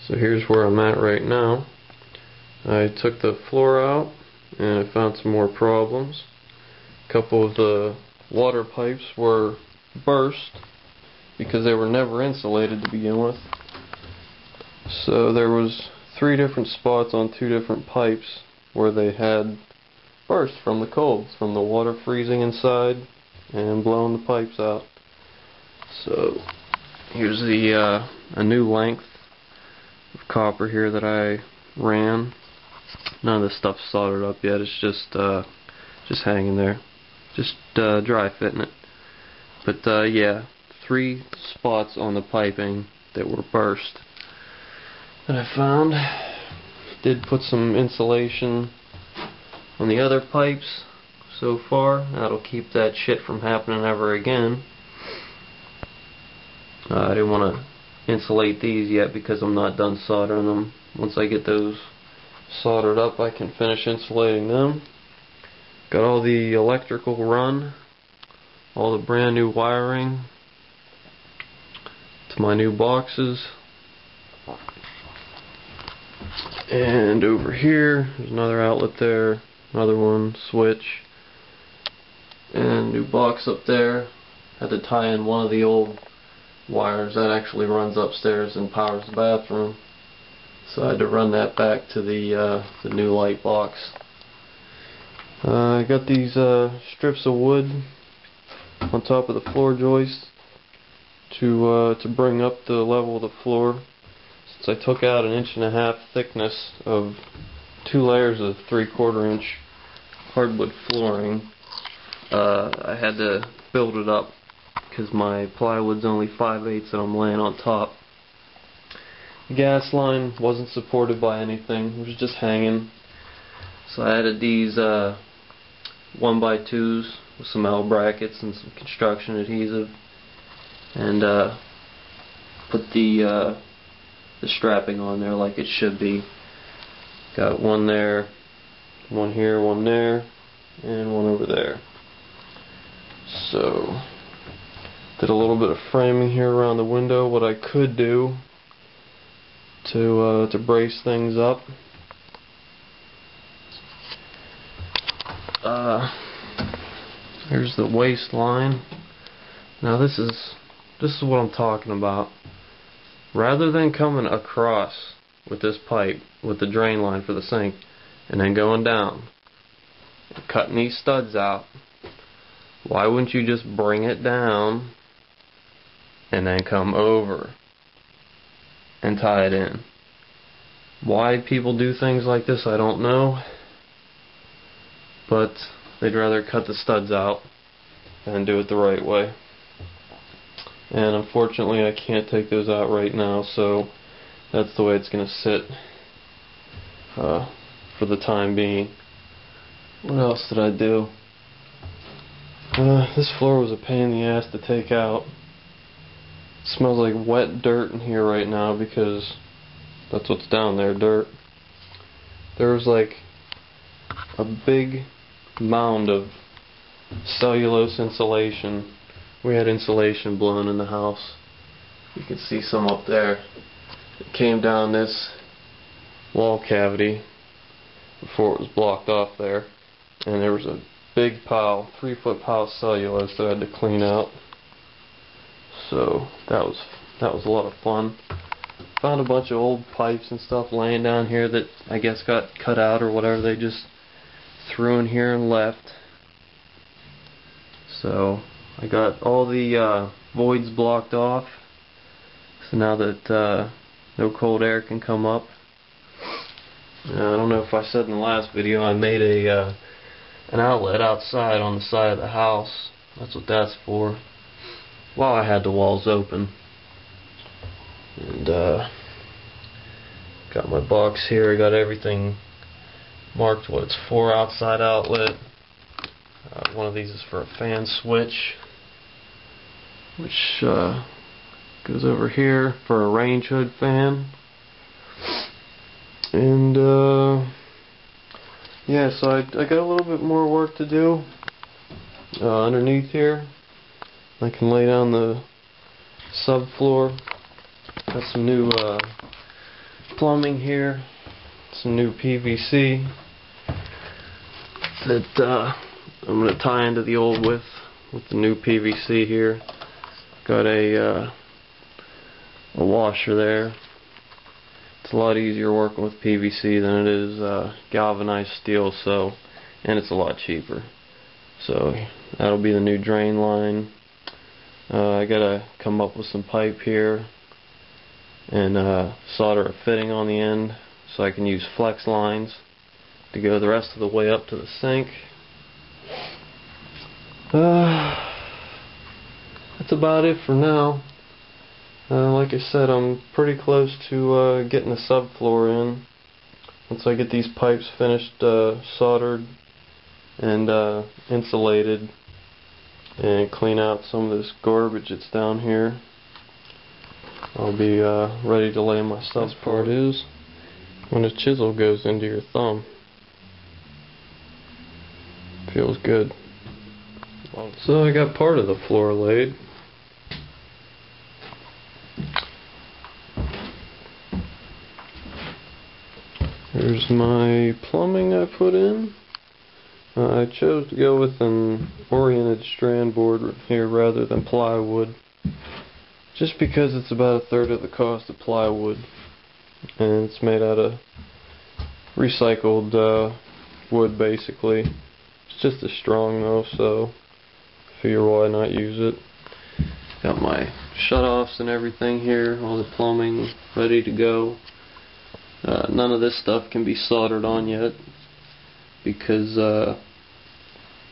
So here's where I'm at right now. I took the floor out and I found some more problems. A couple of the water pipes were burst because they were never insulated to begin with. So there was 3 different spots on 2 different pipes where they had burst from the cold, from the water freezing inside and blowing the pipes out. So here's a new length of copper here that I ran. None of this stuff's soldered up yet. It's just hanging there, just dry fitting it. But yeah, 3 spots on the piping that were burst that I found. Did put some insulation on the other pipes so far. That'll keep that shit from happening ever again. I didn't want to insulate these yet because I'm not done soldering them. Once I get those soldered up, I can finish insulating them. Got all the electrical run, all the brand new wiring to my new boxes. And over here, there's another outlet there, another one, switch, and new box up there. Had to tie in one of the old wires that actually runs upstairs and powers the bathroom. So I had to run that back to the new light box. I got these strips of wood on top of the floor joist to bring up the level of the floor. Since I took out 1.5 inch thickness of 2 layers of 3/4 inch hardwood flooring, I had to build it up because my plywood's only 5/8 and I'm laying on top. The gas line wasn't supported by anything, it was just hanging. So I added these 1x2s with some L brackets and some construction adhesive, and put the strapping on there like it should be. Got one there, one here, one there, and one over there. So did a little bit of framing here around the window. What I could do to brace things up, here's the waistline. Now this is what I'm talking about. Rather than coming across with this pipe with the drain line for the sink and then going down and cutting these studs out, why wouldn't you just bring it down and then come over and tie it in? Why people do things like this, I don't know, but they'd rather cut the studs out than do it the right way. And unfortunately I can't take those out right now, so that's the way it's going to sit for the time being. What else did I do? This floor was a pain in the ass to take out. It smells like wet dirt in here right now because that's what's down there, dirt. There was like a big mound of cellulose insulation. We had insulation blown in the house. You can see some up there. It came down this wall cavity before it was blocked off there, and there was a big pile, 3-foot pile of cellulose that I had to clean out. So that was a lot of fun. Found a bunch of old pipes and stuff laying down here that I guess got cut out or whatever. They just threw in here and left. So I got all the voids blocked off, so now that no cold air can come up. I don't know if I said in the last video, I made an outlet outside on the side of the house. That's what that's for. While I had the walls open. And got my box here. I got everything marked what it's for. Outside outlet. One of these is for a fan switch, which goes over here for a range hood fan. And yeah, so I got a little bit more work to do underneath here. I can lay down the subfloor. Got some new plumbing here, some new PVC that I'm going to tie into the old with the new PVC here. Got a washer there. It's a lot easier working with PVC than it is galvanized steel, and it's a lot cheaper. So that'll be the new drain line. I gotta come up with some pipe here and solder a fitting on the end so I can use flex lines to go the rest of the way up to the sink. That's about it for now. Like I said, I'm pretty close to getting the subfloor in. Once I get these pipes finished soldered and insulated and clean out some of this garbage that's down here, I'll be ready to lay my stuff. This part is when a chisel goes into your thumb. Feels good. So I got part of the floor laid. Here's my plumbing I put in. I chose to go with an oriented strand board here rather than plywood, just because it's about 1/3 of the cost of plywood, and it's made out of recycled wood basically. It's just as strong though, so I figure why not use it. Got my shutoffs and everything here, all the plumbing ready to go. None of this stuff can be soldered on yet because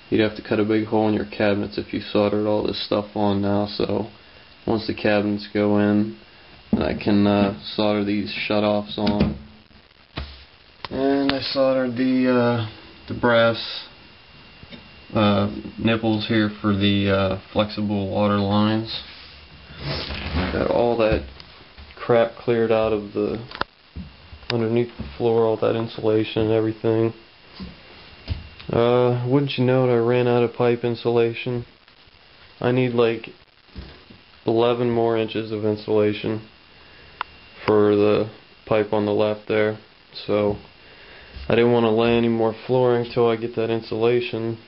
you'd have to cut a big hole in your cabinets if you soldered all this stuff on now. So once the cabinets go in, I can solder these shutoffs on. And I soldered the brass nipples here for the flexible water lines. Got all that crap cleared out of the underneath the floor, all that insulation and everything. Wouldn't you know it, I ran out of pipe insulation. I need like 11 more inches of insulation for the pipe on the left there. So I didn't want to lay any more flooring till I get that insulation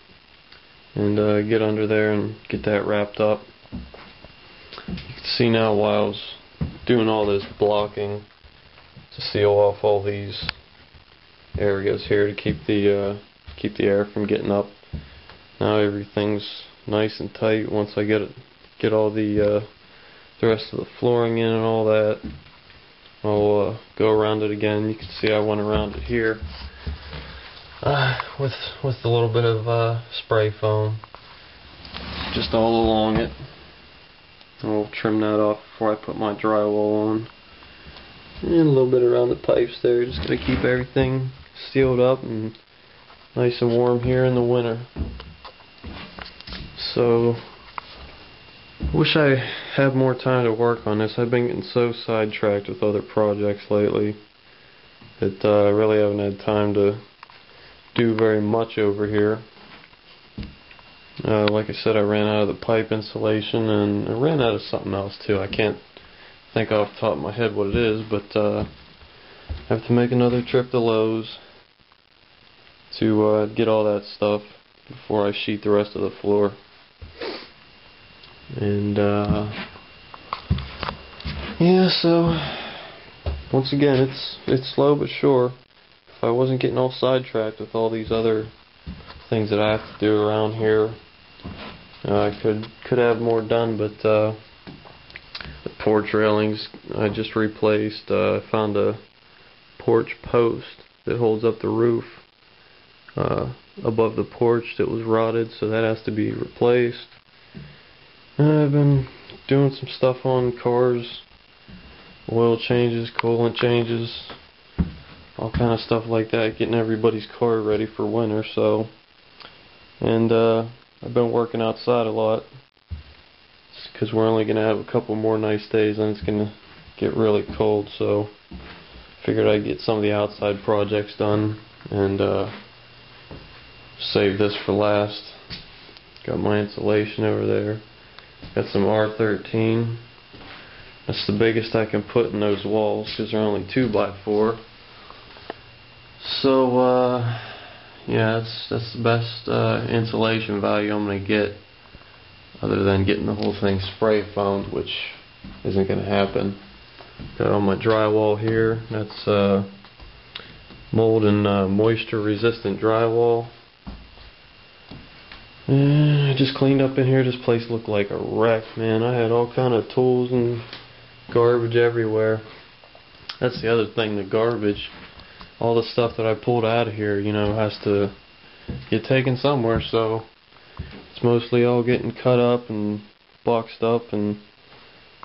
and get under there and get that wrapped up. You can see now while I was doing all this blocking to seal off all these areas here to keep the air from getting up. Now everything's nice and tight. Once I get all the rest of the flooring in and all that, I'll go around it again. You can see I went around it here with a little bit of spray foam just all along it. I'll trim that off before I put my drywall on. And a little bit around the pipes there, just to keep everything sealed up and nice and warm here in the winter. So, wish I had more time to work on this. I've been getting so sidetracked with other projects lately that I really haven't had time to do very much over here. Like I said, I ran out of the pipe insulation and I ran out of something else too. I can't think off the top of my head what it is, but I have to make another trip to Lowe's to get all that stuff before I sheet the rest of the floor. And yeah, so once again, it's slow but sure. If I wasn't getting all sidetracked with all these other things that I have to do around here, I could have more done. But the porch railings I just replaced. I found a porch post that holds up the roof above the porch that was rotted, so that has to be replaced. I've been doing some stuff on cars, oil changes, coolant changes, all kind of stuff like that, getting everybody's car ready for winter. So, and I've been working outside a lot because we're only going to have a couple more nice days and it's going to get really cold. So figured I'd get some of the outside projects done and save this for last. Got my insulation over there. Got some R13 That's the biggest I can put in those walls because they're only 2x4. So yeah, that's the best insulation value I'm going to get, other than getting the whole thing spray foamed, which isn't going to happen. Got on my drywall here. That's mold and moisture resistant drywall. And I just cleaned up in here. This place looked like a wreck, man. I had all kind of tools and garbage everywhere. That's the other thing, the garbage. All the stuff that I pulled out of here, you know, has to get taken somewhere, so it's mostly all getting cut up and boxed up, and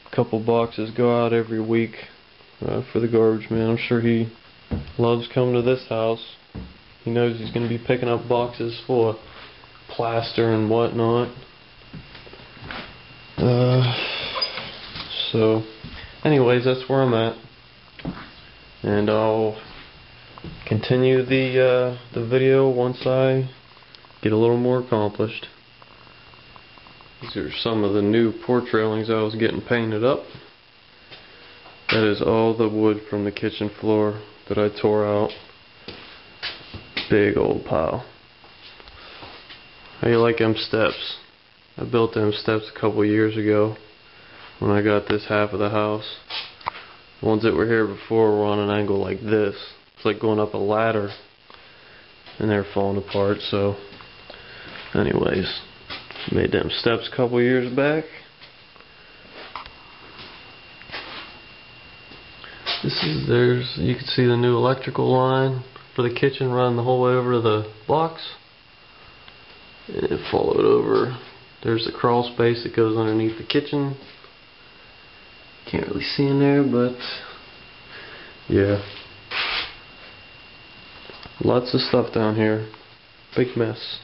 a couple boxes go out every week for the garbage man. I'm sure he loves coming to this house. He knows he's going to be picking up boxes full of plaster and whatnot. So anyways, that's where I'm at, and I'll continue the video once I get a little more accomplished. These are some of the new porch railings I was getting painted up. That is all the wood from the kitchen floor that I tore out. Big old pile. How you like them steps? I built them steps a couple years ago when I got this half of the house. The ones that were here before were on an angle like this. It's like going up a ladder, and they're falling apart. So anyways, made them steps a couple years back. You can see the new electrical line for the kitchen running the whole way over to the box. And it followed over. There's the crawl space that goes underneath the kitchen. Can't really see in there, but yeah. Lots of stuff down here. Big mess.